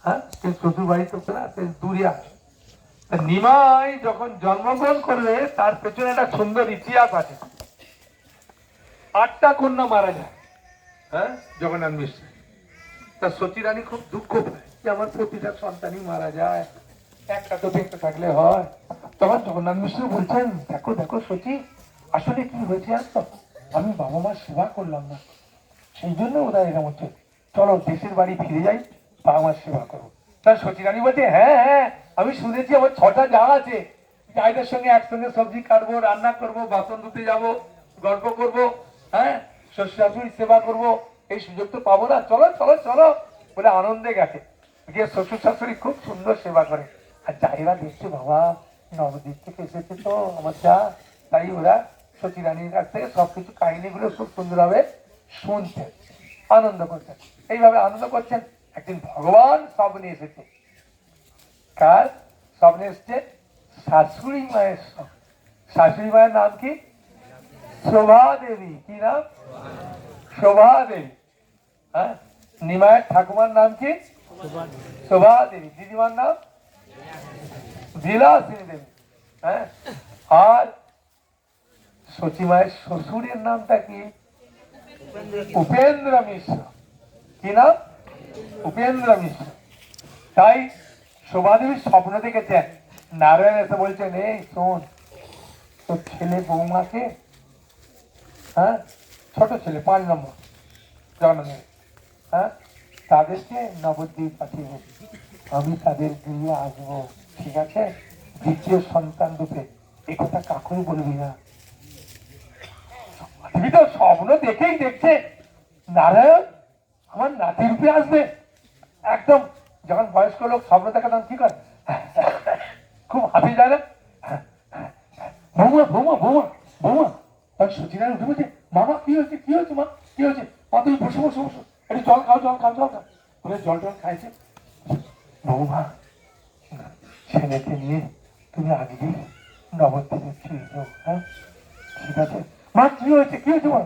হ্যাঁ, শ্বশুর বাড়ি তো না, দূরে আছে। নিমাই যখন জন্মগ্রহণ করবে তার পেছনে একটা সুন্দর ইতিহাস আছে। 8টা কন্যা মারা যায়, হ্যাঁ, জগন্নাথ মিশ্র। তা সতী রানী খুব দুঃখ পায় যে আমার প্রতিটা সন্তানই মারা যায়, একটা তো বেঁচে থাকলে হয়। তখন জগন্নাথ মিশ্র বলছেন, দেখো দেখো সতী, আসলে কি হয়েছে জানো, আমি বাবা মার সেবা করলাম না, সেই জন্য ওরা এরকম হচ্ছে। চলো দেশের বাড়ি ফিরে যাই, বাবা মার সেবা করবো। তার সতী রানী বলছে, হ্যাঁ হ্যাঁ, আমি শুনেছি আমার 6টা জাল আছে, জায়গার সঙ্গে একসঙ্গে সবজি কাটবো, রান্না করবো, বাসন ধুতে যাবো, গল্প করবো, হ্যাঁ, শ্বশুর শাশুড়ি সেবা করবো, এই সুযোগ তো পাবো না, চলো চলো চলো বলে আনন্দে গেছে। গিয়ে শ্বশুর শাশুড়ি খুব সুন্দর সেবা করে। আর জায়গা দেখছে বাবা নবদ্বীপ থেকে এসেছে তো আমার যা, তাই ওরা সতী রানীর কাছ থেকে সবকিছু কাহিনীগুলো খুব সুন্দরভাবে শুনছেন, আনন্দ করছেন। এইভাবে আনন্দ করছেন। একদিন ভগবান স্বপ্নে এসেছে। কার স্বপ্নে এসছে? শাশুড়ি মায়ের। শাশুড়ি মায়ের নাম কি? শোভা দেবী। কি নাম? শোভা দেবী। হ্যাঁ, নিমায়ের ঠাকুমার নাম কি? শোভা দেবী। দিদিমার নাম বিলাসিনী দেবী। হ্যাঁ, আর সতী মায়ের শ্বশুরের নামটা কি? উপেন্দ্র মিশ্র। কি নাম? উপেন্দ্র মিশ্র। তাই শোভাদেবী স্বপ্ন দেখেছেন, নারায়ণ এসে বলছেন, এই শোন, তোর ছেলে বৌমাকে, হ্যাঁ, ছোট ছেলে 5 নম্বর জন্মে, হ্যাঁ, তাদেরকে নবদ্বীপ পাঠিয়ে, আমি তাদের দিয়ে আসবো, ঠিক আছে? দ্বিতীয় সন্তান রূপে। এই কথা কাকুই বলবি না। তুমি তো স্বপ্ন দেখেই দেখছে নারায়ণ আমার নাতি রূপে আসবে। একদম যখন বয়স্ক লোক স্বপ্ন দেখা তখন কি করে, খুব হাসি যায় না, বৌমা বৌমা বৌমা বৌমা। তখন সচিনারায়ণ উঠে বলছে, মামা কি হয়েছে, কি হয়েছে মা, কি হয়েছে? মা তুমি বসে বসে বসো, একটু জল খাও, জল খাও, জল খাও। বলে জল টল খাইছে। বৌমা, ছেলেকে নিয়ে তুমি আজকে নবদ্বীপে ফিরে যাও, হ্যাঁ, ঠিক আছে? মা কি হয়েছে, কি হয়েছে মা?